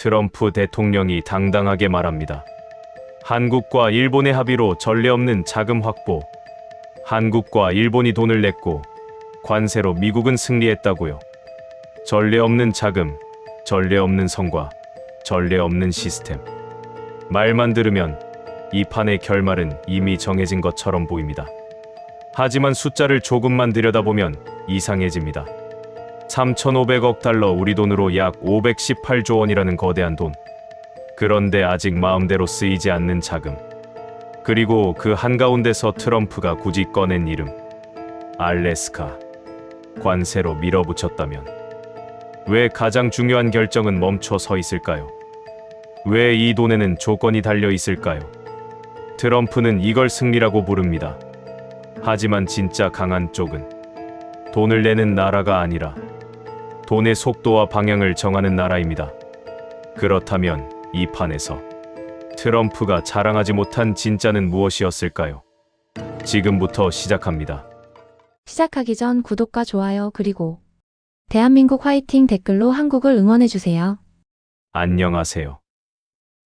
트럼프 대통령이 당당하게 말합니다. 한국과 일본의 합의로 전례 없는 자금 확보. 한국과 일본이 돈을 냈고 관세로 미국은 승리했다고요. 전례 없는 자금, 전례 없는 성과, 전례 없는 시스템. 말만 들으면 이 판의 결말은 이미 정해진 것처럼 보입니다. 하지만 숫자를 조금만 들여다보면 이상해집니다. 3,500억 달러, 우리 돈으로 약 518조 원이라는 거대한 돈. 그런데 아직 마음대로 쓰이지 않는 자금. 그리고 그 한가운데서 트럼프가 굳이 꺼낸 이름. 알래스카. 관세로 밀어붙였다면 왜 가장 중요한 결정은 멈춰 서 있을까요? 왜 이 돈에는 조건이 달려 있을까요? 트럼프는 이걸 승리라고 부릅니다. 하지만 진짜 강한 쪽은 돈을 내는 나라가 아니라 돈의 속도와 방향을 정하는 나라입니다. 그렇다면 이 판에서 트럼프가 자랑하지 못한 진짜는 무엇이었을까요? 지금부터 시작합니다. 시작하기 전 구독과 좋아요 그리고 대한민국 화이팅 댓글로 한국을 응원해주세요. 안녕하세요.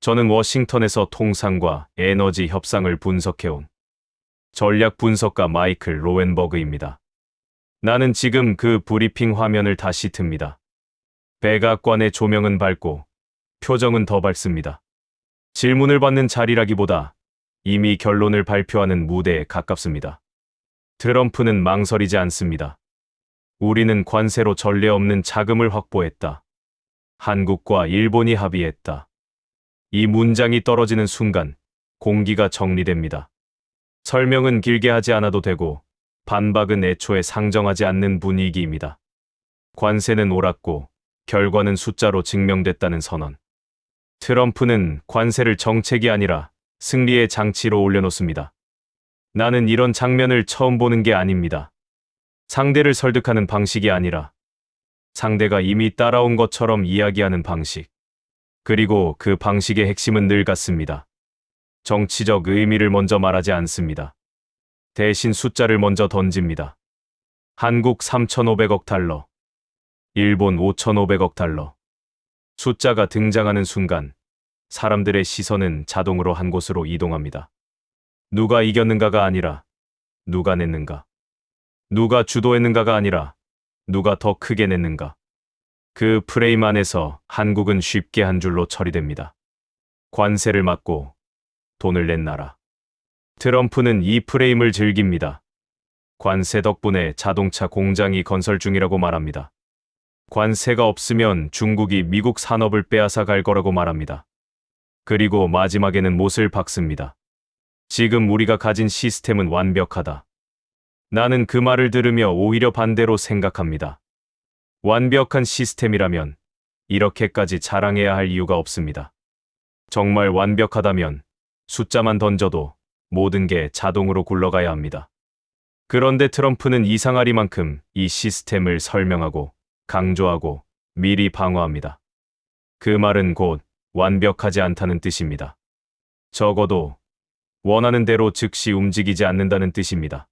저는 워싱턴에서 통상과 에너지 협상을 분석해온 전략 분석가 마이클 로웬버그입니다. 나는 지금 그 브리핑 화면을 다시 틉니다. 백악관의 조명은 밝고 표정은 더 밝습니다. 질문을 받는 자리라기보다 이미 결론을 발표하는 무대에 가깝습니다. 트럼프는 망설이지 않습니다. 우리는 관세로 전례 없는 자금을 확보했다. 한국과 일본이 합의했다. 이 문장이 떨어지는 순간 공기가 정리됩니다. 설명은 길게 하지 않아도 되고 반박은 애초에 상정하지 않는 분위기입니다. 관세는 옳았고 결과는 숫자로 증명됐다는 선언. 트럼프는 관세를 정책이 아니라 승리의 장치로 올려놓습니다. 나는 이런 장면을 처음 보는 게 아닙니다. 상대를 설득하는 방식이 아니라 상대가 이미 따라온 것처럼 이야기하는 방식. 그리고 그 방식의 핵심은 늘 같습니다. 정치적 의미를 먼저 말하지 않습니다. 대신 숫자를 먼저 던집니다. 한국 3,500억 달러, 일본 5,500억 달러. 숫자가 등장하는 순간 사람들의 시선은 자동으로 한 곳으로 이동합니다. 누가 이겼는가가 아니라 누가 냈는가. 누가 주도했는가가 아니라 누가 더 크게 냈는가. 그 프레임 안에서 한국은 쉽게 한 줄로 처리됩니다. 관세를 막고 돈을 낸 나라. 트럼프는 이 프레임을 즐깁니다. 관세 덕분에 자동차 공장이 건설 중이라고 말합니다. 관세가 없으면 중국이 미국 산업을 빼앗아 갈 거라고 말합니다. 그리고 마지막에는 못을 박습니다. 지금 우리가 가진 시스템은 완벽하다. 나는 그 말을 들으며 오히려 반대로 생각합니다. 완벽한 시스템이라면 이렇게까지 자랑해야 할 이유가 없습니다. 정말 완벽하다면 숫자만 던져도 모든 게 자동으로 굴러가야 합니다. 그런데 트럼프는 이상하리만큼 이 시스템을 설명하고 강조하고 미리 방어합니다. 그 말은 곧 완벽하지 않다는 뜻입니다. 적어도 원하는 대로 즉시 움직이지 않는다는 뜻입니다.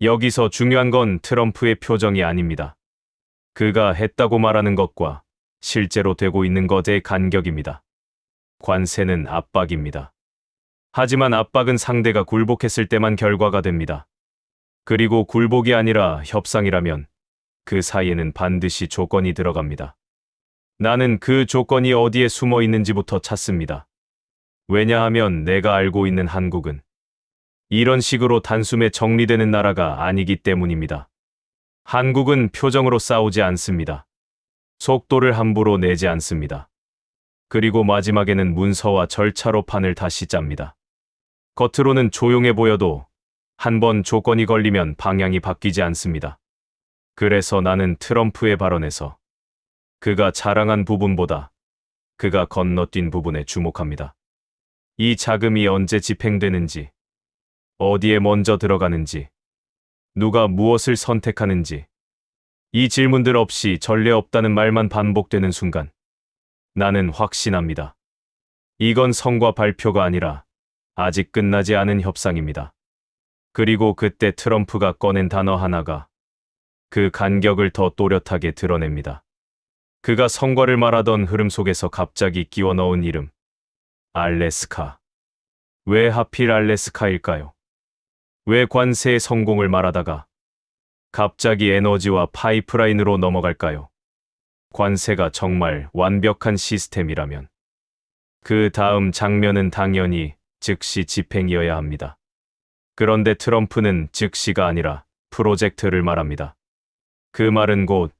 여기서 중요한 건 트럼프의 표정이 아닙니다. 그가 했다고 말하는 것과 실제로 되고 있는 것의 간격입니다. 관세는 압박입니다. 하지만 압박은 상대가 굴복했을 때만 결과가 됩니다. 그리고 굴복이 아니라 협상이라면 그 사이에는 반드시 조건이 들어갑니다. 나는 그 조건이 어디에 숨어 있는지부터 찾습니다. 왜냐하면 내가 알고 있는 한국은 이런 식으로 단숨에 정리되는 나라가 아니기 때문입니다. 한국은 표정으로 싸우지 않습니다. 속도를 함부로 내지 않습니다. 그리고 마지막에는 문서와 절차로 판을 다시 짭니다. 겉으로는 조용해 보여도 한번 조건이 걸리면 방향이 바뀌지 않습니다. 그래서 나는 트럼프의 발언에서 그가 자랑한 부분보다 그가 건너뛴 부분에 주목합니다. 이 자금이 언제 집행되는지, 어디에 먼저 들어가는지, 누가 무엇을 선택하는지, 이 질문들 없이 전례 없다는 말만 반복되는 순간 나는 확신합니다. 이건 성과 발표가 아니라 아직 끝나지 않은 협상입니다. 그리고 그때 트럼프가 꺼낸 단어 하나가 그 간격을 더 또렷하게 드러냅니다. 그가 성과를 말하던 흐름 속에서 갑자기 끼워 넣은 이름. 알래스카. 왜 하필 알래스카일까요? 왜 관세의 성공을 말하다가 갑자기 에너지와 파이프라인으로 넘어갈까요? 관세가 정말 완벽한 시스템이라면 그 다음 장면은 당연히 즉시 집행이어야 합니다. 그런데 트럼프는 즉시가 아니라 프로젝트를 말합니다. 그 말은 곧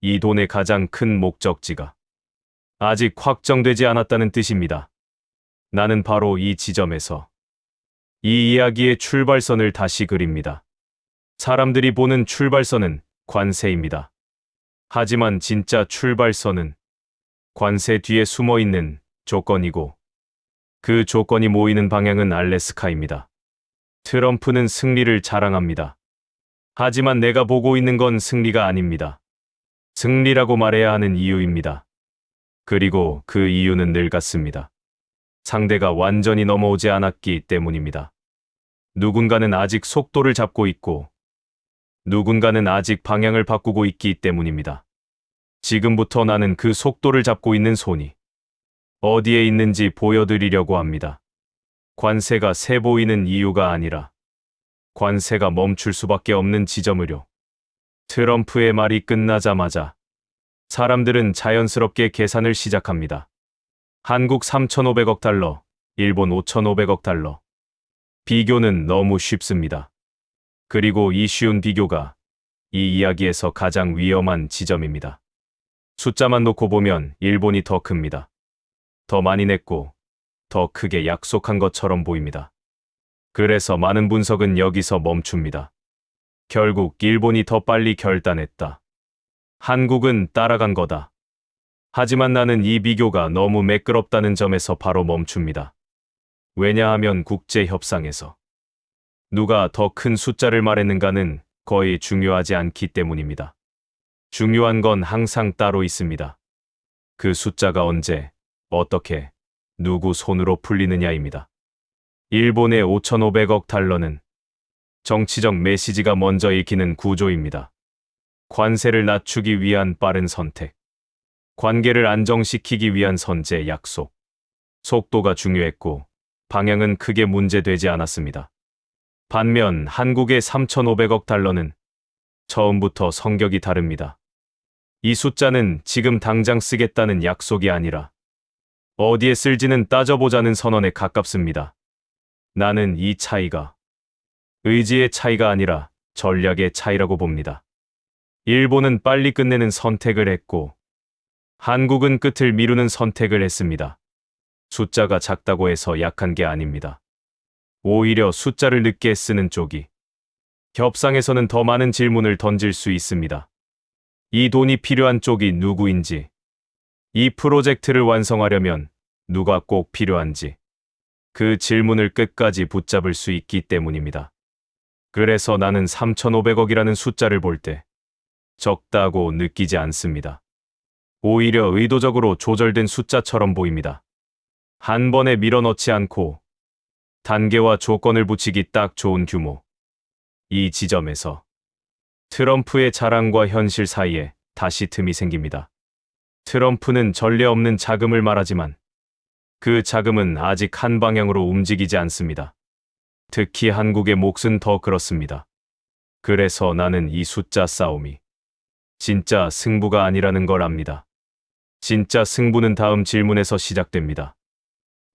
이 돈의 가장 큰 목적지가 아직 확정되지 않았다는 뜻입니다. 나는 바로 이 지점에서 이 이야기의 출발선을 다시 그립니다. 사람들이 보는 출발선은 관세입니다. 하지만 진짜 출발선은 관세 뒤에 숨어 있는 조건이고 그 조건이 모이는 방향은 알래스카입니다. 트럼프는 승리를 자랑합니다. 하지만 내가 보고 있는 건 승리가 아닙니다. 승리라고 말해야 하는 이유입니다. 그리고 그 이유는 늘 같습니다. 상대가 완전히 넘어오지 않았기 때문입니다. 누군가는 아직 속도를 잡고 있고 누군가는 아직 방향을 바꾸고 있기 때문입니다. 지금부터 나는 그 속도를 잡고 있는 손이 어디에 있는지 보여드리려고 합니다. 관세가 세 보이는 이유가 아니라 관세가 멈출 수밖에 없는 지점으로. 트럼프의 말이 끝나자마자 사람들은 자연스럽게 계산을 시작합니다. 한국 3,500억 달러, 일본 5,500억 달러. 비교는 너무 쉽습니다. 그리고 이 쉬운 비교가 이 이야기에서 가장 위험한 지점입니다. 숫자만 놓고 보면 일본이 더 큽니다. 더 많이 냈고 더 크게 약속한 것처럼 보입니다. 그래서 많은 분석은 여기서 멈춥니다. 결국 일본이 더 빨리 결단했다. 한국은 따라간 거다. 하지만 나는 이 비교가 너무 매끄럽다는 점에서 바로 멈춥니다. 왜냐하면 국제 협상에서 누가 더 큰 숫자를 말했는가는 거의 중요하지 않기 때문입니다. 중요한 건 항상 따로 있습니다. 그 숫자가 언제, 어떻게, 누구 손으로 풀리느냐입니다. 일본의 5,500억 달러는 정치적 메시지가 먼저 읽히는 구조입니다. 관세를 낮추기 위한 빠른 선택. 관계를 안정시키기 위한 선제 약속. 속도가 중요했고 방향은 크게 문제되지 않았습니다. 반면 한국의 3,500억 달러는 처음부터 성격이 다릅니다. 이 숫자는 지금 당장 쓰겠다는 약속이 아니라 어디에 쓸지는 따져보자는 선언에 가깝습니다. 나는 이 차이가 의지의 차이가 아니라 전략의 차이라고 봅니다. 일본은 빨리 끝내는 선택을 했고 한국은 끝을 미루는 선택을 했습니다. 숫자가 작다고 해서 약한 게 아닙니다. 오히려 숫자를 늦게 쓰는 쪽이 협상에서는 더 많은 질문을 던질 수 있습니다. 이 돈이 필요한 쪽이 누구인지, 이 프로젝트를 완성하려면 누가 꼭 필요한지, 그 질문을 끝까지 붙잡을 수 있기 때문입니다. 그래서 나는 3,500억이라는 숫자를 볼 때 적다고 느끼지 않습니다. 오히려 의도적으로 조절된 숫자처럼 보입니다. 한 번에 밀어넣지 않고 단계와 조건을 붙이기 딱 좋은 규모. 이 지점에서 트럼프의 자랑과 현실 사이에 다시 틈이 생깁니다. 트럼프는 전례 없는 자금을 말하지만 그 자금은 아직 한 방향으로 움직이지 않습니다. 특히 한국의 몫은 더 그렇습니다. 그래서 나는 이 숫자 싸움이 진짜 승부가 아니라는 걸 압니다. 진짜 승부는 다음 질문에서 시작됩니다.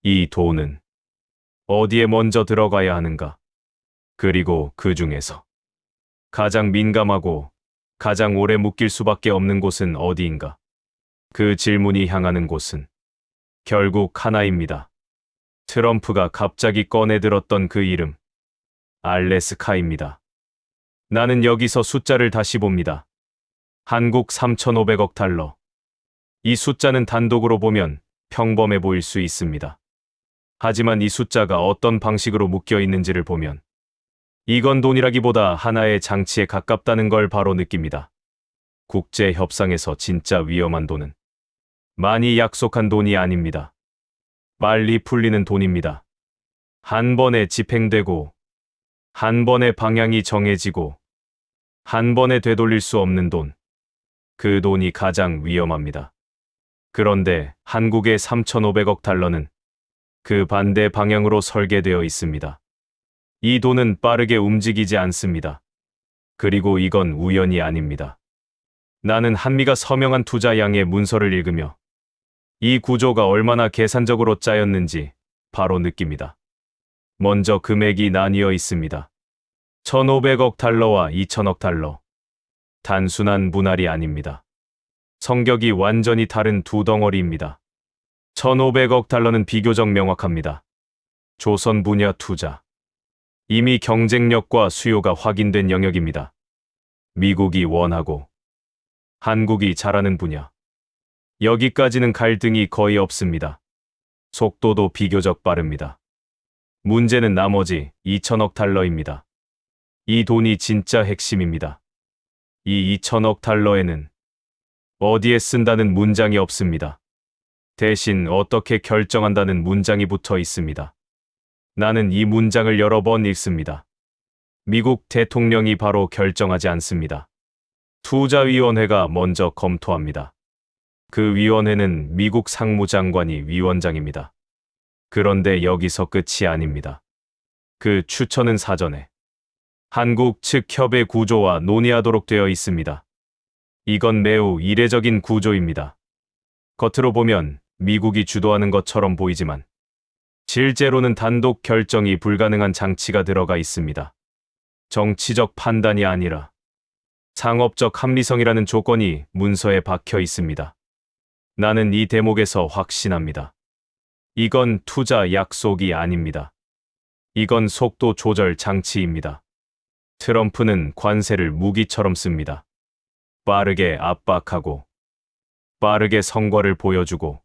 이 돈은 어디에 먼저 들어가야 하는가? 그리고 그 중에서 가장 민감하고 가장 오래 묶일 수밖에 없는 곳은 어디인가? 그 질문이 향하는 곳은 결국 하나입니다. 트럼프가 갑자기 꺼내들었던 그 이름, 알래스카입니다. 나는 여기서 숫자를 다시 봅니다. 한국 3,500억 달러. 이 숫자는 단독으로 보면 평범해 보일 수 있습니다. 하지만 이 숫자가 어떤 방식으로 묶여 있는지를 보면 이건 돈이라기보다 하나의 장치에 가깝다는 걸 바로 느낍니다. 국제 협상에서 진짜 위험한 돈은 많이 약속한 돈이 아닙니다. 빨리 풀리는 돈입니다. 한 번에 집행되고, 한 번에 방향이 정해지고, 한 번에 되돌릴 수 없는 돈. 그 돈이 가장 위험합니다. 그런데 한국의 3,500억 달러는 그 반대 방향으로 설계되어 있습니다. 이 돈은 빠르게 움직이지 않습니다. 그리고 이건 우연이 아닙니다. 나는 한미가 서명한 투자 양의 문서를 읽으며 이 구조가 얼마나 계산적으로 짜였는지 바로 느낍니다. 먼저 금액이 나뉘어 있습니다. 1,500억 달러와 2,000억 달러. 단순한 분할이 아닙니다. 성격이 완전히 다른 두 덩어리입니다. 1,500억 달러는 비교적 명확합니다. 조선 분야 투자. 이미 경쟁력과 수요가 확인된 영역입니다. 미국이 원하고 한국이 잘하는 분야. 여기까지는 갈등이 거의 없습니다. 속도도 비교적 빠릅니다. 문제는 나머지 2,000억 달러입니다. 이 돈이 진짜 핵심입니다. 이 2,000억 달러에는 어디에 쓴다는 문장이 없습니다. 대신 어떻게 결정한다는 문장이 붙어 있습니다. 나는 이 문장을 여러 번 읽습니다. 미국 대통령이 바로 결정하지 않습니다. 투자위원회가 먼저 검토합니다. 그 위원회는 미국 상무장관이 위원장입니다. 그런데 여기서 끝이 아닙니다. 그 추천은 사전에 한국 측 협의 구조와 논의하도록 되어 있습니다. 이건 매우 이례적인 구조입니다. 겉으로 보면 미국이 주도하는 것처럼 보이지만 실제로는 단독 결정이 불가능한 장치가 들어가 있습니다. 정치적 판단이 아니라 상업적 합리성이라는 조건이 문서에 박혀 있습니다. 나는 이 대목에서 확신합니다. 이건 투자 약속이 아닙니다. 이건 속도 조절 장치입니다. 트럼프는 관세를 무기처럼 씁니다. 빠르게 압박하고, 빠르게 성과를 보여주고,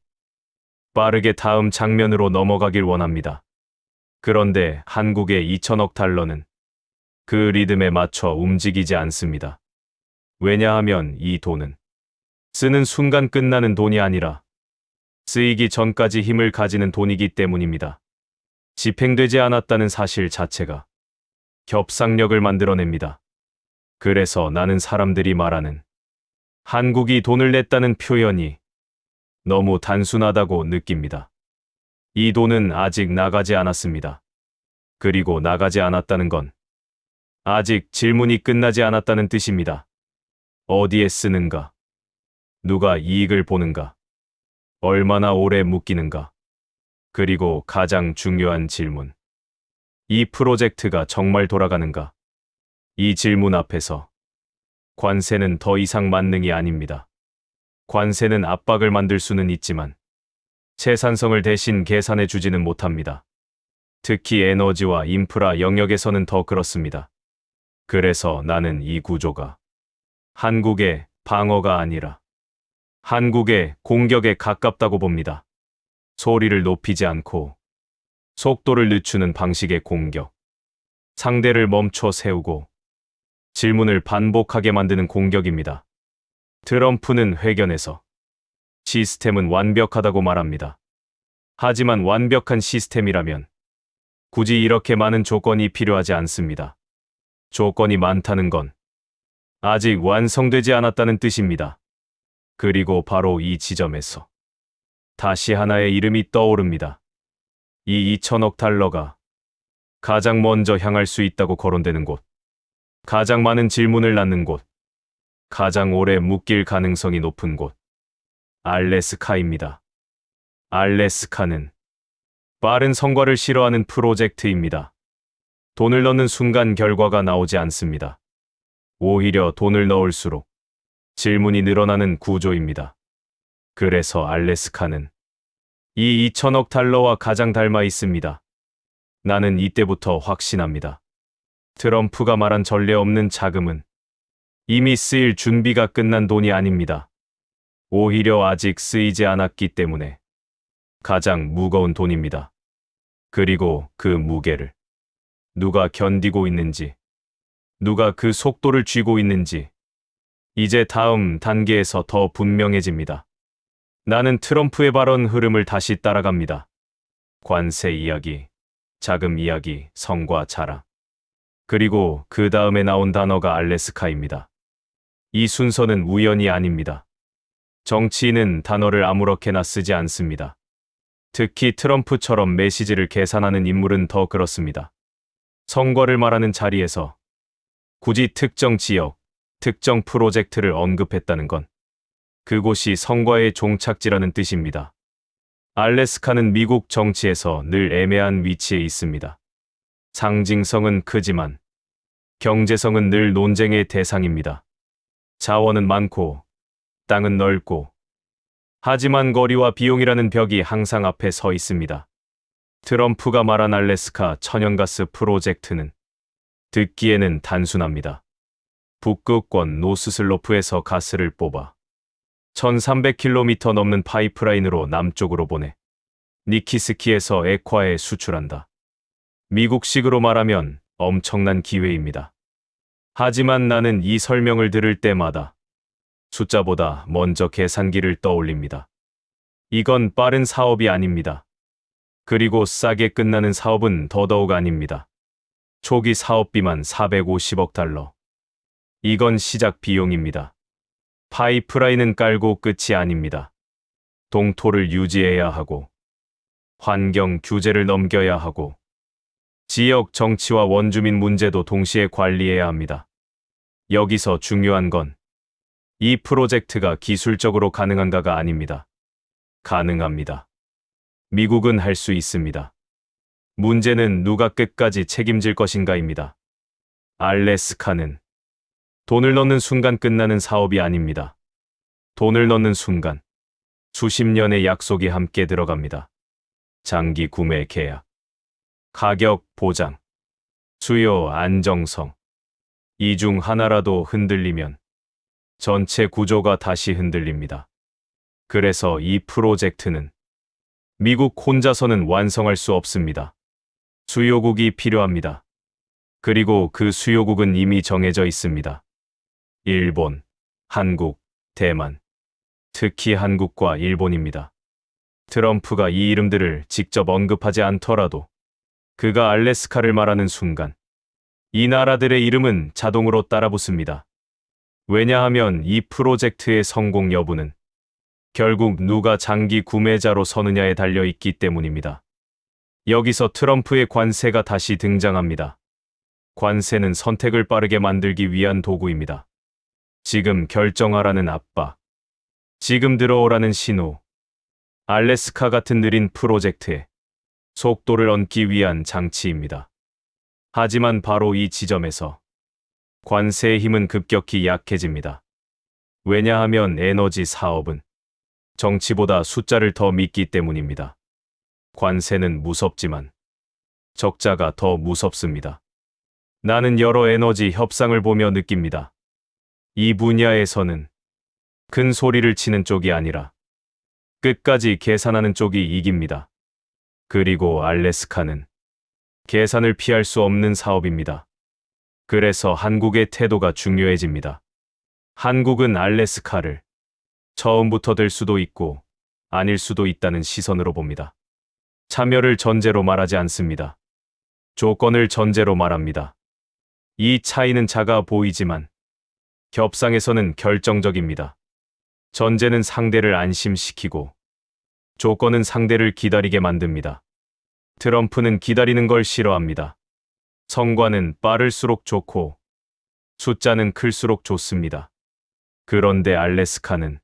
빠르게 다음 장면으로 넘어가길 원합니다. 그런데 한국의 2,000억 달러는 그 리듬에 맞춰 움직이지 않습니다. 왜냐하면 이 돈은 쓰는 순간 끝나는 돈이 아니라 쓰이기 전까지 힘을 가지는 돈이기 때문입니다. 집행되지 않았다는 사실 자체가 협상력을 만들어냅니다. 그래서 나는 사람들이 말하는 한국이 돈을 냈다는 표현이 너무 단순하다고 느낍니다. 이 돈은 아직 나가지 않았습니다. 그리고 나가지 않았다는 건 아직 질문이 끝나지 않았다는 뜻입니다. 어디에 쓰는가? 누가 이익을 보는가? 얼마나 오래 묶이는가? 그리고 가장 중요한 질문. 이 프로젝트가 정말 돌아가는가? 이 질문 앞에서 관세는 더 이상 만능이 아닙니다. 관세는 압박을 만들 수는 있지만 생산성을 대신 계산해 주지는 못합니다. 특히 에너지와 인프라 영역에서는 더 그렇습니다. 그래서 나는 이 구조가 한국의 방어가 아니라 한국의 공격에 가깝다고 봅니다. 소리를 높이지 않고 속도를 늦추는 방식의 공격. 상대를 멈춰 세우고 질문을 반복하게 만드는 공격입니다. 트럼프는 회견에서 시스템은 완벽하다고 말합니다. 하지만 완벽한 시스템이라면 굳이 이렇게 많은 조건이 필요하지 않습니다. 조건이 많다는 건 아직 완성되지 않았다는 뜻입니다. 그리고 바로 이 지점에서 다시 하나의 이름이 떠오릅니다. 이 2,000억 달러가 가장 먼저 향할 수 있다고 거론되는 곳, 가장 많은 질문을 낳는 곳, 가장 오래 묶일 가능성이 높은 곳, 알래스카입니다. 알래스카는 빠른 성과를 싫어하는 프로젝트입니다. 돈을 넣는 순간 결과가 나오지 않습니다. 오히려 돈을 넣을수록 질문이 늘어나는 구조입니다. 그래서 알래스카는 이 2,000억 달러와 가장 닮아 있습니다. 나는 이때부터 확신합니다. 트럼프가 말한 전례 없는 자금은 이미 쓰일 준비가 끝난 돈이 아닙니다. 오히려 아직 쓰이지 않았기 때문에 가장 무거운 돈입니다. 그리고 그 무게를 누가 견디고 있는지, 누가 그 속도를 쥐고 있는지 이제 다음 단계에서 더 분명해집니다. 나는 트럼프의 발언 흐름을 다시 따라갑니다. 관세 이야기, 자금 이야기, 성과 자랑. 그리고 그 다음에 나온 단어가 알래스카입니다. 이 순서는 우연이 아닙니다. 정치인은 단어를 아무렇게나 쓰지 않습니다. 특히 트럼프처럼 메시지를 계산하는 인물은 더 그렇습니다. 선거를 말하는 자리에서 굳이 특정 지역, 특정 프로젝트를 언급했다는 건 그곳이 선거의 종착지라는 뜻입니다. 알래스카는 미국 정치에서 늘 애매한 위치에 있습니다. 상징성은 크지만 경제성은 늘 논쟁의 대상입니다. 자원은 많고 땅은 넓고 하지만 거리와 비용이라는 벽이 항상 앞에 서 있습니다. 트럼프가 말한 알래스카 천연가스 프로젝트는 듣기에는 단순합니다. 북극권 노스슬로프에서 가스를 뽑아 1300km 넘는 파이프라인으로 남쪽으로 보내 니키스키에서 액화에 수출한다. 미국식으로 말하면 엄청난 기회입니다. 하지만 나는 이 설명을 들을 때마다 숫자보다 먼저 계산기를 떠올립니다. 이건 빠른 사업이 아닙니다. 그리고 싸게 끝나는 사업은 더더욱 아닙니다. 초기 사업비만 450억 달러. 이건 시작 비용입니다. 파이프라인은 깔고 끝이 아닙니다. 동토를 유지해야 하고, 환경 규제를 넘겨야 하고, 지역 정치와 원주민 문제도 동시에 관리해야 합니다. 여기서 중요한 건 이 프로젝트가 기술적으로 가능한가가 아닙니다. 가능합니다. 미국은 할 수 있습니다. 문제는 누가 끝까지 책임질 것인가입니다. 알래스카는 돈을 넣는 순간 끝나는 사업이 아닙니다. 돈을 넣는 순간 수십 년의 약속이 함께 들어갑니다. 장기 구매 계약, 가격 보장, 수요 안정성. 이 중 하나라도 흔들리면 전체 구조가 다시 흔들립니다. 그래서 이 프로젝트는 미국 혼자서는 완성할 수 없습니다. 수요국이 필요합니다. 그리고 그 수요국은 이미 정해져 있습니다. 일본, 한국, 대만. 특히 한국과 일본입니다. 트럼프가 이 이름들을 직접 언급하지 않더라도 그가 알래스카를 말하는 순간 이 나라들의 이름은 자동으로 따라붙습니다. 왜냐하면 이 프로젝트의 성공 여부는 결국 누가 장기 구매자로 서느냐에 달려 있기 때문입니다. 여기서 트럼프의 관세가 다시 등장합니다. 관세는 선택을 빠르게 만들기 위한 도구입니다. 지금 결정하라는 압박, 지금 들어오라는 신호. 알래스카 같은 느린 프로젝트에 속도를 얹기 위한 장치입니다. 하지만 바로 이 지점에서 관세의 힘은 급격히 약해집니다. 왜냐하면 에너지 사업은 정치보다 숫자를 더 믿기 때문입니다. 관세는 무섭지만 적자가 더 무섭습니다. 나는 여러 에너지 협상을 보며 느낍니다. 이 분야에서는 큰 소리를 치는 쪽이 아니라 끝까지 계산하는 쪽이 이깁니다. 그리고 알래스카는 계산을 피할 수 없는 사업입니다. 그래서 한국의 태도가 중요해집니다. 한국은 알래스카를 처음부터 될 수도 있고 아닐 수도 있다는 시선으로 봅니다. 참여를 전제로 말하지 않습니다. 조건을 전제로 말합니다. 이 차이는 작아 보이지만 협상에서는 결정적입니다. 전제는 상대를 안심시키고 조건은 상대를 기다리게 만듭니다. 트럼프는 기다리는 걸 싫어합니다. 성과는 빠를수록 좋고 숫자는 클수록 좋습니다. 그런데 알래스카는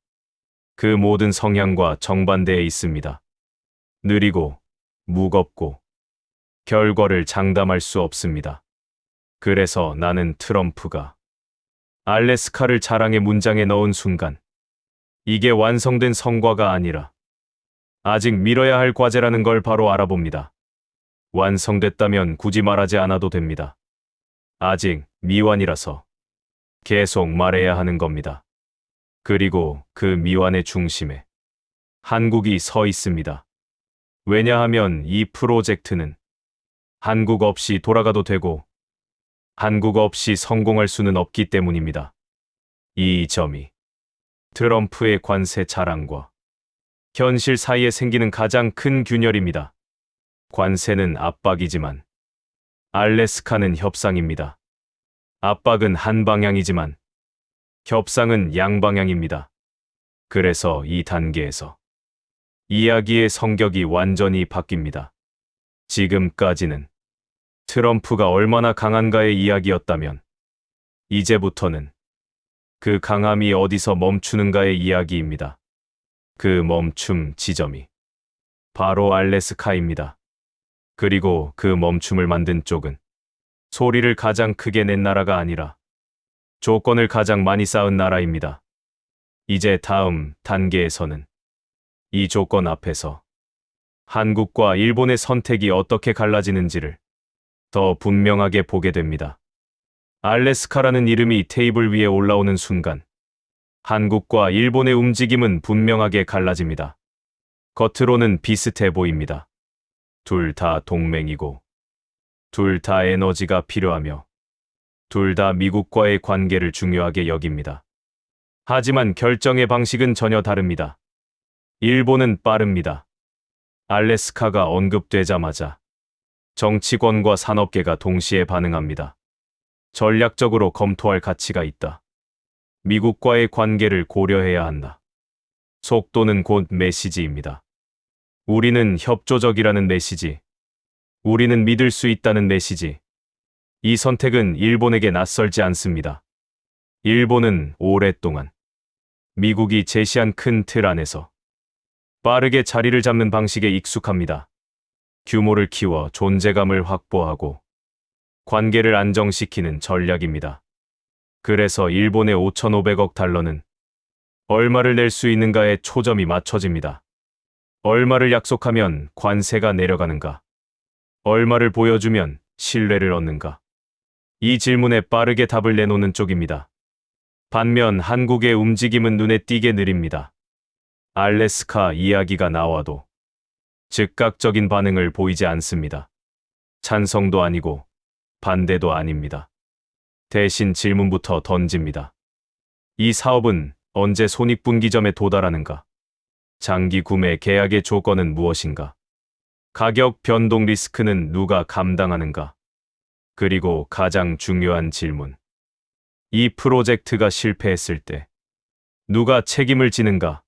그 모든 성향과 정반대에 있습니다. 느리고 무겁고 결과를 장담할 수 없습니다. 그래서 나는 트럼프가 알래스카를 자랑의 문장에 넣은 순간 이게 완성된 성과가 아니라 아직 미뤄야 할 과제라는 걸 바로 알아봅니다. 완성됐다면 굳이 말하지 않아도 됩니다. 아직 미완이라서 계속 말해야 하는 겁니다. 그리고 그 미완의 중심에 한국이 서 있습니다. 왜냐하면 이 프로젝트는 한국 없이 돌아가도 되고 한국 없이 성공할 수는 없기 때문입니다. 이 점이 트럼프의 관세 자랑과 현실 사이에 생기는 가장 큰 균열입니다. 관세는 압박이지만 알래스카는 협상입니다. 압박은 한 방향이지만 협상은 양방향입니다. 그래서 이 단계에서 이야기의 성격이 완전히 바뀝니다. 지금까지는 트럼프가 얼마나 강한가의 이야기였다면, 이제부터는 그 강함이 어디서 멈추는가의 이야기입니다. 그 멈춤 지점이 바로 알래스카입니다. 그리고 그 멈춤을 만든 쪽은 소리를 가장 크게 낸 나라가 아니라 조건을 가장 많이 쌓은 나라입니다. 이제 다음 단계에서는 이 조건 앞에서 한국과 일본의 선택이 어떻게 갈라지는지를 더 분명하게 보게 됩니다. 알래스카라는 이름이 테이블 위에 올라오는 순간 한국과 일본의 움직임은 분명하게 갈라집니다. 겉으로는 비슷해 보입니다. 둘 다 동맹이고, 둘 다 에너지가 필요하며, 둘 다 미국과의 관계를 중요하게 여깁니다. 하지만 결정의 방식은 전혀 다릅니다. 일본은 빠릅니다. 알래스카가 언급되자마자 정치권과 산업계가 동시에 반응합니다. 전략적으로 검토할 가치가 있다. 미국과의 관계를 고려해야 한다. 속도는 곧 메시지입니다. 우리는 협조적이라는 메시지. 우리는 믿을 수 있다는 메시지. 이 선택은 일본에게 낯설지 않습니다. 일본은 오랫동안 미국이 제시한 큰 틀 안에서 빠르게 자리를 잡는 방식에 익숙합니다. 규모를 키워 존재감을 확보하고 관계를 안정시키는 전략입니다. 그래서 일본의 5,500억 달러는 얼마를 낼 수 있는가에 초점이 맞춰집니다. 얼마를 약속하면 관세가 내려가는가? 얼마를 보여주면 신뢰를 얻는가? 이 질문에 빠르게 답을 내놓는 쪽입니다. 반면 한국의 움직임은 눈에 띄게 느립니다. 알래스카 이야기가 나와도 즉각적인 반응을 보이지 않습니다. 찬성도 아니고 반대도 아닙니다. 대신 질문부터 던집니다. 이 사업은 언제 손익분기점에 도달하는가? 장기 구매 계약의 조건은 무엇인가? 가격 변동 리스크는 누가 감당하는가? 그리고 가장 중요한 질문. 이 프로젝트가 실패했을 때 누가 책임을 지는가?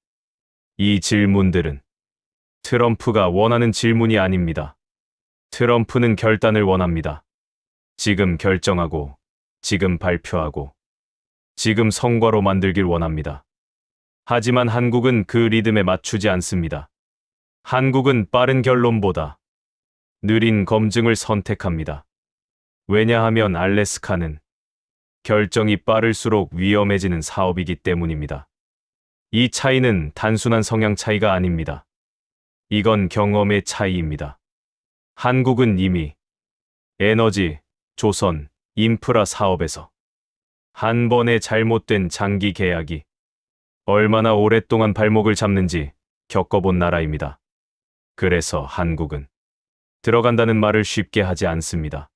이 질문들은 트럼프가 원하는 질문이 아닙니다. 트럼프는 결단을 원합니다. 지금 결정하고, 지금 발표하고, 지금 성과로 만들길 원합니다. 하지만 한국은 그 리듬에 맞추지 않습니다. 한국은 빠른 결론보다 느린 검증을 선택합니다. 왜냐하면 알래스카는 결정이 빠를수록 위험해지는 사업이기 때문입니다. 이 차이는 단순한 성향 차이가 아닙니다. 이건 경험의 차이입니다. 한국은 이미 에너지, 조선, 인프라 사업에서 한 번의 잘못된 장기 계약이 얼마나 오랫동안 발목을 잡는지 겪어본 나라입니다. 그래서 한국은 들어간다는 말을 쉽게 하지 않습니다.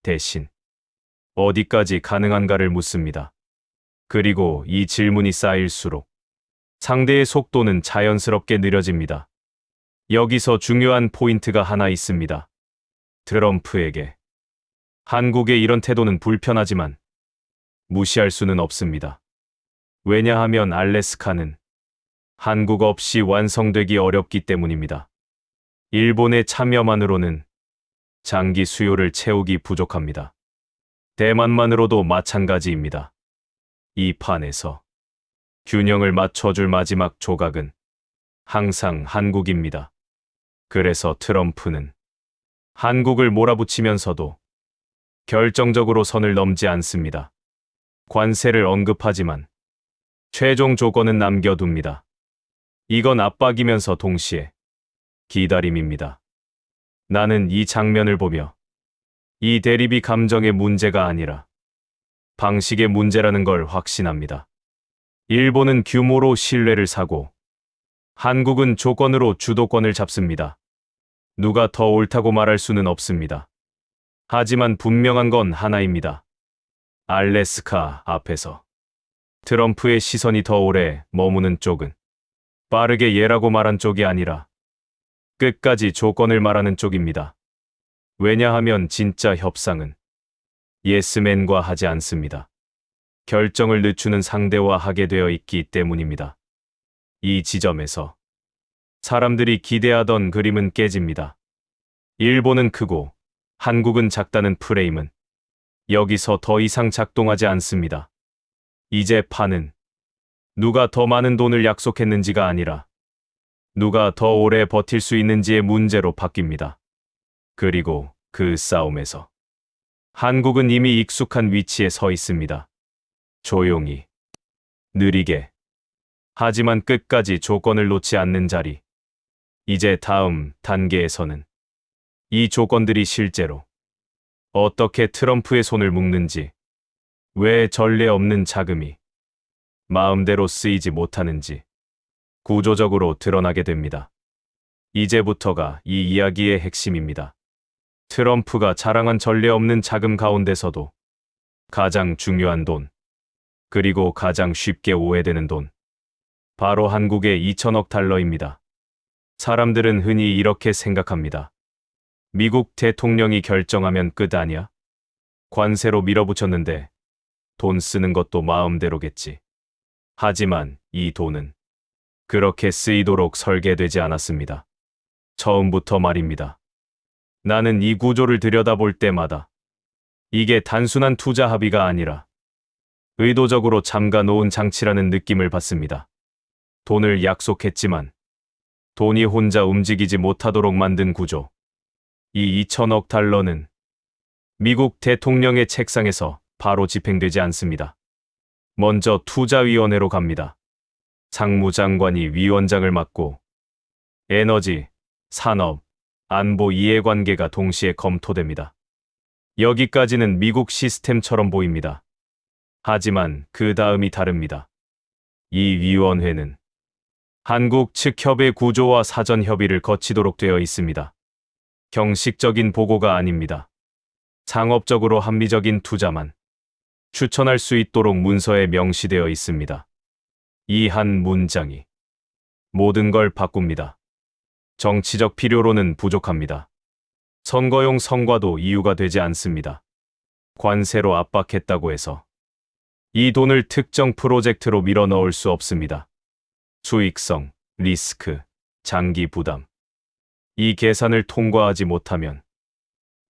대신 어디까지 가능한가를 묻습니다. 그리고 이 질문이 쌓일수록 상대의 속도는 자연스럽게 느려집니다. 여기서 중요한 포인트가 하나 있습니다. 트럼프에게 한국의 이런 태도는 불편하지만 무시할 수는 없습니다. 왜냐하면 알래스카는 한국 없이 완성되기 어렵기 때문입니다. 일본의 참여만으로는 장기 수요를 채우기 부족합니다. 대만만으로도 마찬가지입니다. 이 판에서 균형을 맞춰줄 마지막 조각은 항상 한국입니다. 그래서 트럼프는 한국을 몰아붙이면서도 결정적으로 선을 넘지 않습니다. 관세를 언급하지만 최종 조건은 남겨둡니다. 이건 압박이면서 동시에 기다림입니다. 나는 이 장면을 보며 이 대립이 감정의 문제가 아니라 방식의 문제라는 걸 확신합니다. 일본은 규모로 신뢰를 사고 한국은 조건으로 주도권을 잡습니다. 누가 더 옳다고 말할 수는 없습니다. 하지만 분명한 건 하나입니다. 알래스카 앞에서 트럼프의 시선이 더 오래 머무는 쪽은 빠르게 예라고 말한 쪽이 아니라 끝까지 조건을 말하는 쪽입니다. 왜냐하면 진짜 협상은 예스맨과 하지 않습니다. 결정을 늦추는 상대와 하게 되어 있기 때문입니다. 이 지점에서 사람들이 기대하던 그림은 깨집니다. 일본은 크고 한국은 작다는 프레임은 여기서 더 이상 작동하지 않습니다. 이제 판은 누가 더 많은 돈을 약속했는지가 아니라 누가 더 오래 버틸 수 있는지의 문제로 바뀝니다. 그리고 그 싸움에서 한국은 이미 익숙한 위치에 서 있습니다. 조용히, 느리게, 하지만 끝까지 조건을 놓지 않는 자리. 이제 다음 단계에서는 이 조건들이 실제로 어떻게 트럼프의 손을 묶는지, 왜 전례 없는 자금이 마음대로 쓰이지 못하는지 구조적으로 드러나게 됩니다. 이제부터가 이 이야기의 핵심입니다. 트럼프가 자랑한 전례 없는 자금 가운데서도 가장 중요한 돈, 그리고 가장 쉽게 오해되는 돈, 바로 한국의 2천억 달러입니다. 사람들은 흔히 이렇게 생각합니다. 미국 대통령이 결정하면 끝 아니야? 관세로 밀어붙였는데 돈 쓰는 것도 마음대로겠지. 하지만 이 돈은 그렇게 쓰이도록 설계되지 않았습니다. 처음부터 말입니다. 나는 이 구조를 들여다볼 때마다 이게 단순한 투자 합의가 아니라 의도적으로 잠가 놓은 장치라는 느낌을 받습니다. 돈을 약속했지만 돈이 혼자 움직이지 못하도록 만든 구조. 이 2천억 달러는 미국 대통령의 책상에서 바로 집행되지 않습니다. 먼저 투자위원회로 갑니다. 상무장관이 위원장을 맡고 에너지, 산업, 안보 이해관계가 동시에 검토됩니다. 여기까지는 미국 시스템처럼 보입니다. 하지만 그 다음이 다릅니다. 이 위원회는 한국 측 협의 구조와 사전 협의를 거치도록 되어 있습니다. 형식적인 보고가 아닙니다. 상업적으로 합리적인 투자만 추천할 수 있도록 문서에 명시되어 있습니다. 이 한 문장이 모든 걸 바꿉니다. 정치적 필요로는 부족합니다. 선거용 성과도 이유가 되지 않습니다. 관세로 압박했다고 해서 이 돈을 특정 프로젝트로 밀어 넣을 수 없습니다. 수익성, 리스크, 장기 부담. 이 계산을 통과하지 못하면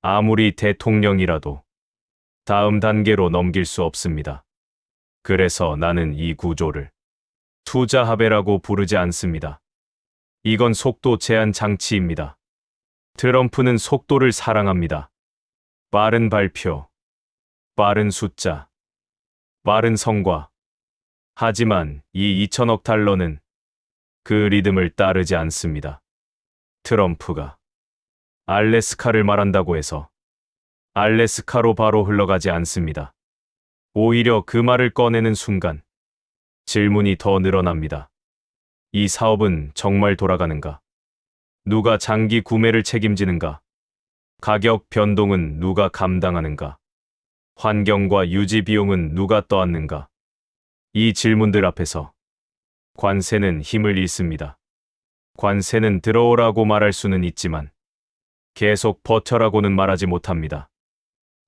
아무리 대통령이라도 다음 단계로 넘길 수 없습니다. 그래서 나는 이 구조를 투자 합의라고 부르지 않습니다. 이건 속도 제한 장치입니다. 트럼프는 속도를 사랑합니다. 빠른 발표, 빠른 숫자, 빠른 성과. 하지만 이 2천억 달러는 그 리듬을 따르지 않습니다. 트럼프가 알래스카를 말한다고 해서 알래스카로 바로 흘러가지 않습니다. 오히려 그 말을 꺼내는 순간 질문이 더 늘어납니다. 이 사업은 정말 돌아가는가? 누가 장기 구매를 책임지는가? 가격 변동은 누가 감당하는가? 환경과 유지 비용은 누가 떠안는가? 이 질문들 앞에서 관세는 힘을 잃습니다. 관세는 들어오라고 말할 수는 있지만 계속 버텨라고는 말하지 못합니다.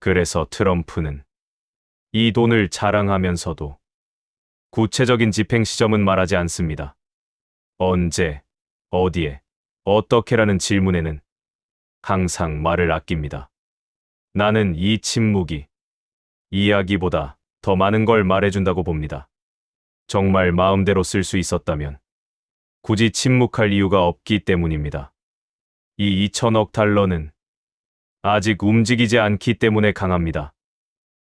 그래서 트럼프는 이 돈을 자랑하면서도 구체적인 집행 시점은 말하지 않습니다. 언제, 어디에, 어떻게라는 질문에는 항상 말을 아낍니다. 나는 이 침묵이 이야기보다 더 많은 걸 말해준다고 봅니다. 정말 마음대로 쓸 수 있었다면 굳이 침묵할 이유가 없기 때문입니다. 이 2천억 달러는 아직 움직이지 않기 때문에 강합니다.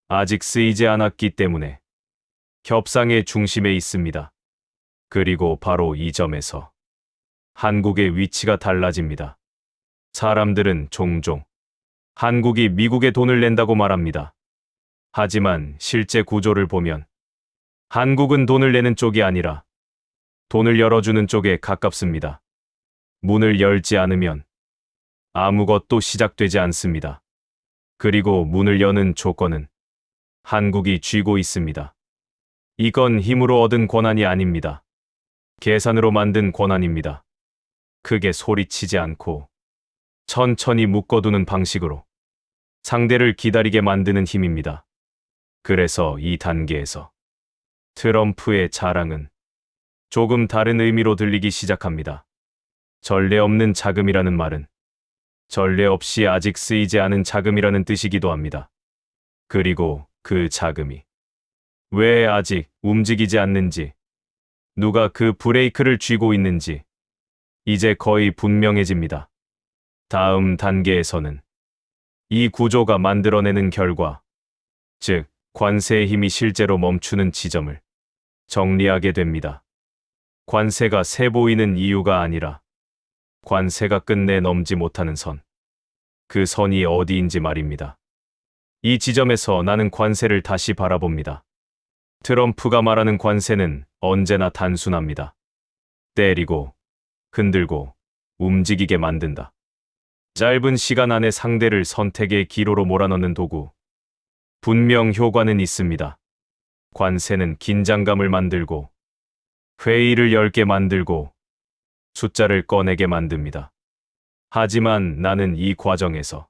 아직 쓰이지 않았기 때문에 협상의 중심에 있습니다. 그리고 바로 이 점에서 한국의 위치가 달라집니다. 사람들은 종종 한국이 미국에 돈을 낸다고 말합니다. 하지만 실제 구조를 보면 한국은 돈을 내는 쪽이 아니라 돈을 열어주는 쪽에 가깝습니다. 문을 열지 않으면 아무것도 시작되지 않습니다. 그리고 문을 여는 조건은 한국이 쥐고 있습니다. 이건 힘으로 얻은 권한이 아닙니다. 계산으로 만든 권한입니다. 크게 소리치지 않고 천천히 묶어두는 방식으로 상대를 기다리게 만드는 힘입니다. 그래서 이 단계에서 트럼프의 자랑은 조금 다른 의미로 들리기 시작합니다. 전례 없는 자금이라는 말은 전례 없이 아직 쓰이지 않은 자금이라는 뜻이기도 합니다. 그리고 그 자금이 왜 아직 움직이지 않는지, 누가 그 브레이크를 쥐고 있는지 이제 거의 분명해집니다. 다음 단계에서는 이 구조가 만들어내는 결과, 즉 관세의 힘이 실제로 멈추는 지점을 정리하게 됩니다. 관세가 세 보이는 이유가 아니라 관세가 끝내 넘지 못하는 선, 그 선이 어디인지 말입니다. 이 지점에서 나는 관세를 다시 바라봅니다. 트럼프가 말하는 관세는 언제나 단순합니다. 때리고, 흔들고, 움직이게 만든다. 짧은 시간 안에 상대를 선택의 기로로 몰아넣는 도구. 분명 효과는 있습니다. 관세는 긴장감을 만들고, 회의를 열게 만들고, 숫자를 꺼내게 만듭니다. 하지만 나는 이 과정에서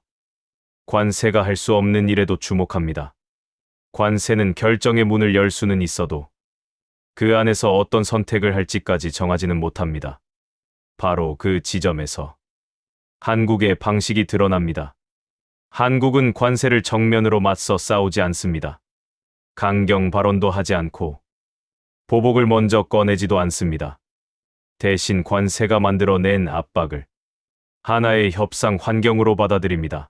관세가 할 수 없는 일에도 주목합니다. 관세는 결정의 문을 열 수는 있어도 그 안에서 어떤 선택을 할지까지 정하지는 못합니다. 바로 그 지점에서 한국의 방식이 드러납니다. 한국은 관세를 정면으로 맞서 싸우지 않습니다. 강경 발언도 하지 않고 보복을 먼저 꺼내지도 않습니다. 대신 관세가 만들어낸 압박을 하나의 협상 환경으로 받아들입니다.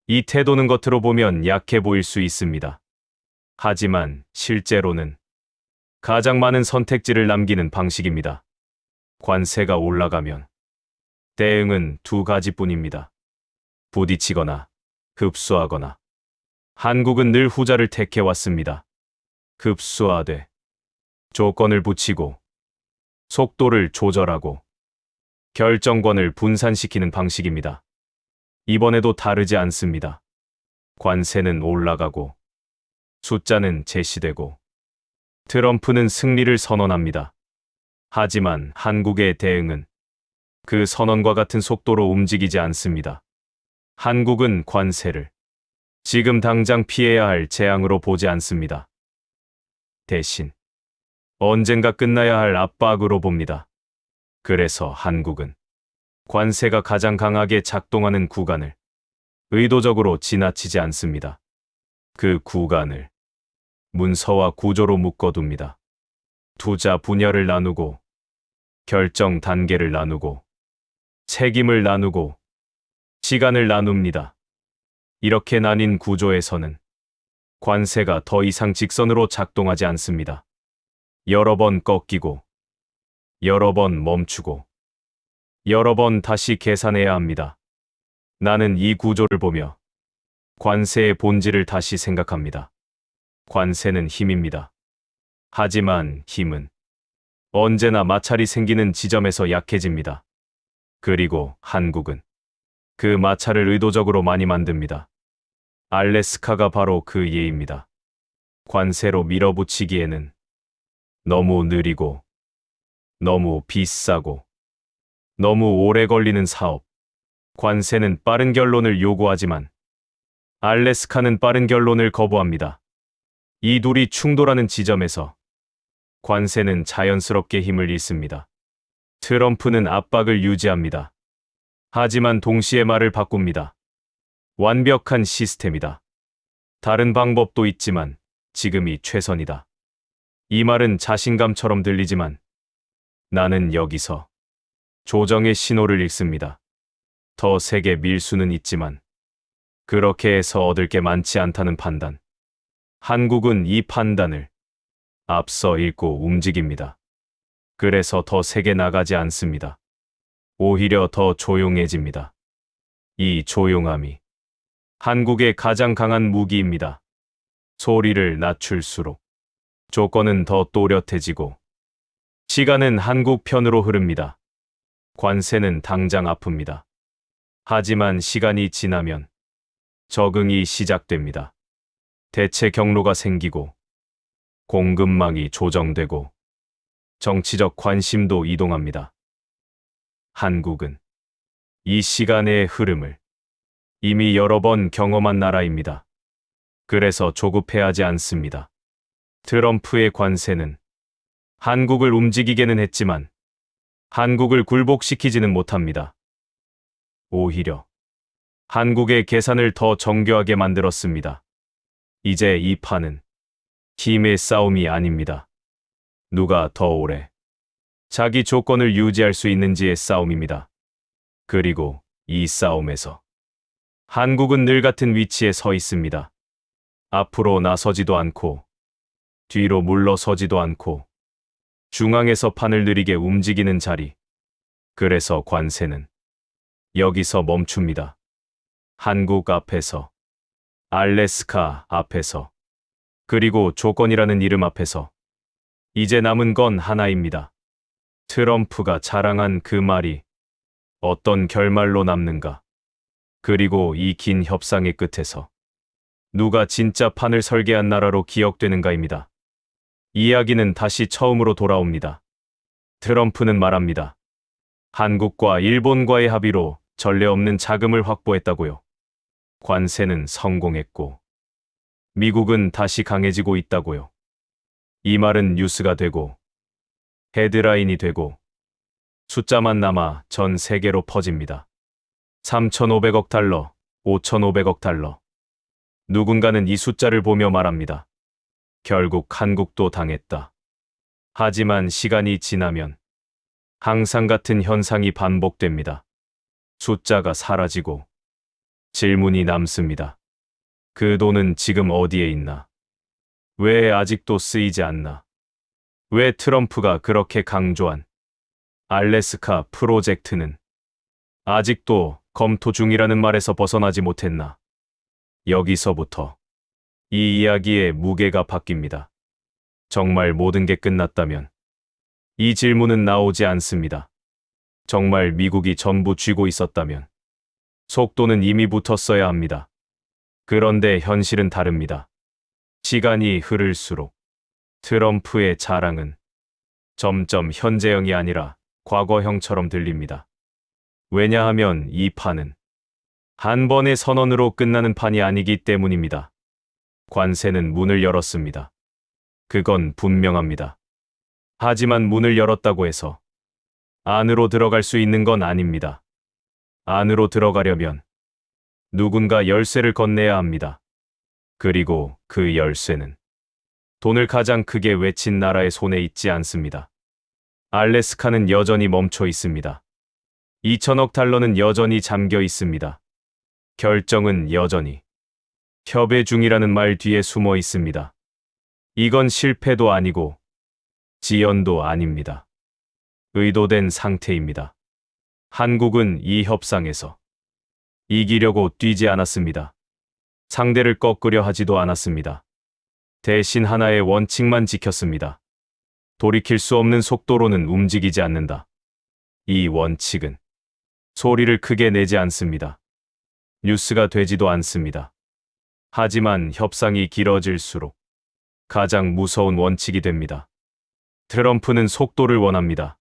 이 태도는 겉으로 보면 약해 보일 수 있습니다. 하지만 실제로는 가장 많은 선택지를 남기는 방식입니다. 관세가 올라가면 대응은 두 가지뿐입니다. 부딪히거나 흡수하거나. 한국은 늘 후자를 택해왔습니다. 흡수하되 조건을 붙이고 속도를 조절하고 결정권을 분산시키는 방식입니다. 이번에도 다르지 않습니다. 관세는 올라가고 숫자는 제시되고 트럼프는 승리를 선언합니다. 하지만 한국의 대응은 그 선언과 같은 속도로 움직이지 않습니다. 한국은 관세를 지금 당장 피해야 할 재앙으로 보지 않습니다. 대신 언젠가 끝나야 할 압박으로 봅니다. 그래서 한국은 관세가 가장 강하게 작동하는 구간을 의도적으로 지나치지 않습니다. 그 구간을 문서와 구조로 묶어둡니다. 투자 분야를 나누고 결정 단계를 나누고 책임을 나누고 시간을 나눕니다. 이렇게 나뉜 구조에서는 관세가 더 이상 직선으로 작동하지 않습니다. 여러 번 꺾이고 여러 번 멈추고 여러 번 다시 계산해야 합니다. 나는 이 구조를 보며 관세의 본질을 다시 생각합니다. 관세는 힘입니다. 하지만 힘은 언제나 마찰이 생기는 지점에서 약해집니다. 그리고 한국은 그 마찰을 의도적으로 많이 만듭니다. 알래스카가 바로 그 예입니다. 관세로 밀어붙이기에는 너무 느리고 너무 비싸고 너무 오래 걸리는 사업. 관세는 빠른 결론을 요구하지만 알래스카는 빠른 결론을 거부합니다. 이 둘이 충돌하는 지점에서 관세는 자연스럽게 힘을 잃습니다. 트럼프는 압박을 유지합니다. 하지만 동시에 말을 바꿉니다. 완벽한 시스템이다. 다른 방법도 있지만 지금이 최선이다. 이 말은 자신감처럼 들리지만 나는 여기서 조정의 신호를 읽습니다. 더 세게 밀 수는 있지만 그렇게 해서 얻을 게 많지 않다는 판단. 한국은 이 판단을 앞서 읽고 움직입니다. 그래서 더 세게 나가지 않습니다. 오히려 더 조용해집니다. 이 조용함이 한국의 가장 강한 무기입니다. 소리를 낮출수록 조건은 더 또렷해지고 시간은 한국 편으로 흐릅니다. 관세는 당장 아픕니다. 하지만 시간이 지나면 적응이 시작됩니다. 대체 경로가 생기고 공급망이 조정되고 정치적 관심도 이동합니다. 한국은 이 시간의 흐름을 이미 여러 번 경험한 나라입니다. 그래서 조급해하지 않습니다. 트럼프의 관세는 한국을 움직이게는 했지만 한국을 굴복시키지는 못합니다. 오히려 한국의 계산을 더 정교하게 만들었습니다. 이제 이 판은 힘의 싸움이 아닙니다. 누가 더 오래 자기 조건을 유지할 수 있는지의 싸움입니다. 그리고 이 싸움에서 한국은 늘 같은 위치에 서 있습니다. 앞으로 나서지도 않고 뒤로 물러서지도 않고 중앙에서 판을 느리게 움직이는 자리. 그래서 관세는 여기서 멈춥니다. 한국 앞에서, 알래스카 앞에서, 그리고 조건이라는 이름 앞에서 이제 남은 건 하나입니다. 트럼프가 자랑한 그 말이 어떤 결말로 남는가? 그리고 이 긴 협상의 끝에서 누가 진짜 판을 설계한 나라로 기억되는가입니다. 이야기는 다시 처음으로 돌아옵니다. 트럼프는 말합니다. 한국과 일본과의 합의로 전례 없는 자금을 확보했다고요. 관세는 성공했고 미국은 다시 강해지고 있다고요. 이 말은 뉴스가 되고 헤드라인이 되고 숫자만 남아 전 세계로 퍼집니다. 3,500억 달러, 5,500억 달러. 누군가는 이 숫자를 보며 말합니다. 결국 한국도 당했다. 하지만 시간이 지나면 항상 같은 현상이 반복됩니다. 숫자가 사라지고 질문이 남습니다. 그 돈은 지금 어디에 있나? 왜 아직도 쓰이지 않나? 왜 트럼프가 그렇게 강조한 알래스카 프로젝트는 아직도 검토 중이라는 말에서 벗어나지 못했나? 여기서부터 이 이야기의 무게가 바뀝니다. 정말 모든 게 끝났다면 이 질문은 나오지 않습니다. 정말 미국이 전부 쥐고 있었다면 속도는 이미 붙었어야 합니다. 그런데 현실은 다릅니다. 시간이 흐를수록 트럼프의 자랑은 점점 현재형이 아니라 과거형처럼 들립니다. 왜냐하면 이 판은 한 번의 선언으로 끝나는 판이 아니기 때문입니다. 관세는 문을 열었습니다. 그건 분명합니다. 하지만 문을 열었다고 해서 안으로 들어갈 수 있는 건 아닙니다. 안으로 들어가려면 누군가 열쇠를 건네야 합니다. 그리고 그 열쇠는 돈을 가장 크게 외친 나라의 손에 있지 않습니다. 알래스카는 여전히 멈춰 있습니다. 2천억 달러는 여전히 잠겨 있습니다. 결정은 여전히 협의 중이라는 말 뒤에 숨어 있습니다. 이건 실패도 아니고 지연도 아닙니다. 의도된 상태입니다. 한국은 이 협상에서 이기려고 뛰지 않았습니다. 상대를 꺾으려 하지도 않았습니다. 대신 하나의 원칙만 지켰습니다. 돌이킬 수 없는 속도로는 움직이지 않는다. 이 원칙은 소리를 크게 내지 않습니다. 뉴스가 되지도 않습니다. 하지만 협상이 길어질수록 가장 무서운 원칙이 됩니다. 트럼프는 속도를 원합니다.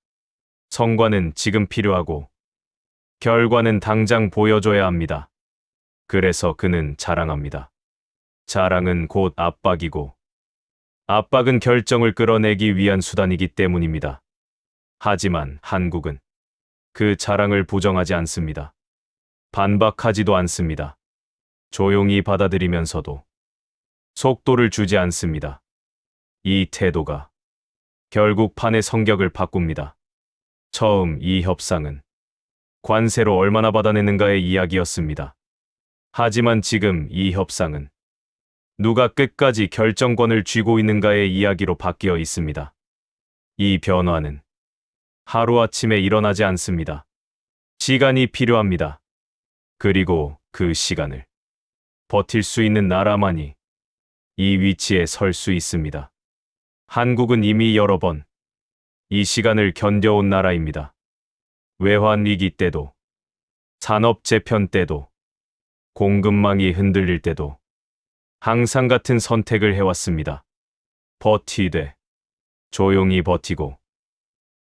성과는 지금 필요하고 결과는 당장 보여줘야 합니다. 그래서 그는 자랑합니다. 자랑은 곧 압박이고 압박은 결정을 끌어내기 위한 수단이기 때문입니다. 하지만 한국은 그 자랑을 부정하지 않습니다. 반박하지도 않습니다. 조용히 받아들이면서도 속도를 주지 않습니다. 이 태도가 결국 판의 성격을 바꿉니다. 처음 이 협상은 관세로 얼마나 받아내는가의 이야기였습니다. 하지만 지금 이 협상은 누가 끝까지 결정권을 쥐고 있는가의 이야기로 바뀌어 있습니다. 이 변화는 하루아침에 일어나지 않습니다. 시간이 필요합니다. 그리고 그 시간을 버틸 수 있는 나라만이 이 위치에 설 수 있습니다. 한국은 이미 여러 번 이 시간을 견뎌온 나라입니다. 외환 위기 때도, 산업 재편 때도, 공급망이 흔들릴 때도 항상 같은 선택을 해왔습니다. 버티되, 조용히 버티고,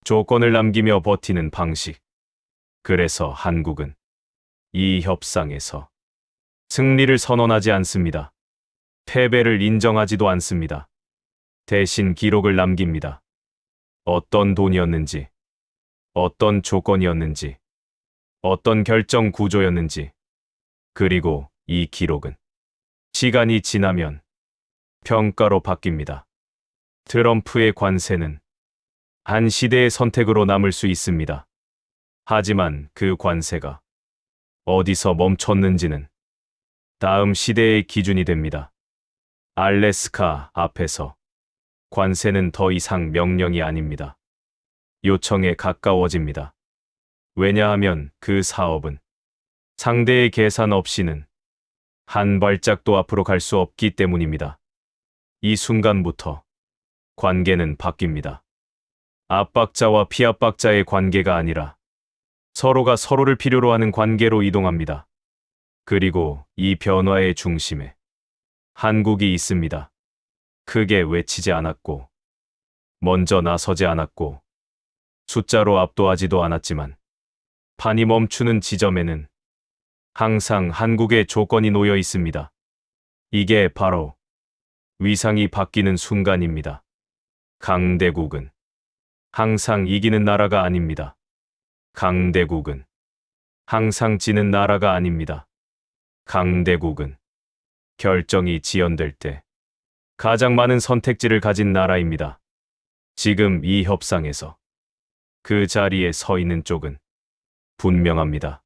조건을 남기며 버티는 방식. 그래서 한국은 이 협상에서 승리를 선언하지 않습니다. 패배를 인정하지도 않습니다. 대신 기록을 남깁니다. 어떤 돈이었는지, 어떤 조건이었는지, 어떤 결정 구조였는지. 그리고 이 기록은 시간이 지나면 평가로 바뀝니다. 트럼프의 관세는 한 시대의 선택으로 남을 수 있습니다. 하지만 그 관세가 어디서 멈췄는지는 다음 시대의 기준이 됩니다. 알래스카 앞에서 관세는 더 이상 명령이 아닙니다. 요청에 가까워집니다. 왜냐하면 그 사업은 상대의 계산 없이는 한 발짝도 앞으로 갈 수 없기 때문입니다. 이 순간부터 관계는 바뀝니다. 압박자와 피압박자의 관계가 아니라 서로가 서로를 필요로 하는 관계로 이동합니다. 그리고 이 변화의 중심에 한국이 있습니다. 크게 외치지 않았고, 먼저 나서지 않았고, 숫자로 압도하지도 않았지만, 판이 멈추는 지점에는 항상 한국의 조건이 놓여 있습니다. 이게 바로 위상이 바뀌는 순간입니다. 강대국은 항상 이기는 나라가 아닙니다. 강대국은 항상 지는 나라가 아닙니다. 강대국은 결정이 지연될 때 가장 많은 선택지를 가진 나라입니다. 지금 이 협상에서 그 자리에 서 있는 쪽은 분명합니다.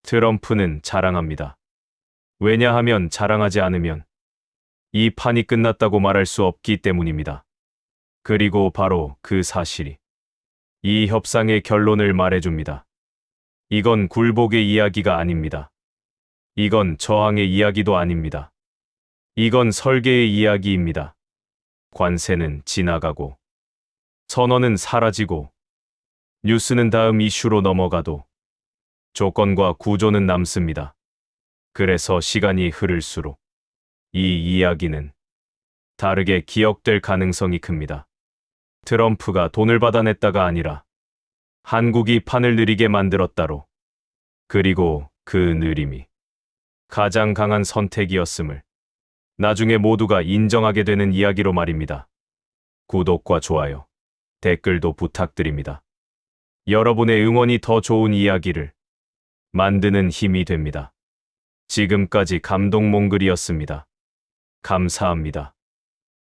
트럼프는 자랑합니다. 왜냐하면 자랑하지 않으면 이 판이 끝났다고 말할 수 없기 때문입니다. 그리고 바로 그 사실이 이 협상의 결론을 말해줍니다. 이건 굴복의 이야기가 아닙니다. 이건 저항의 이야기도 아닙니다. 이건 설계의 이야기입니다. 관세는 지나가고, 선언은 사라지고, 뉴스는 다음 이슈로 넘어가도 조건과 구조는 남습니다. 그래서 시간이 흐를수록 이 이야기는 다르게 기억될 가능성이 큽니다. 트럼프가 돈을 받아냈다가 아니라 한국이 판을 느리게 만들었다로, 그리고 그 느림이 가장 강한 선택이었음을 나중에 모두가 인정하게 되는 이야기로 말입니다. 구독과 좋아요, 댓글도 부탁드립니다. 여러분의 응원이 더 좋은 이야기를 만드는 힘이 됩니다. 지금까지 감동몽글이었습니다. 감사합니다.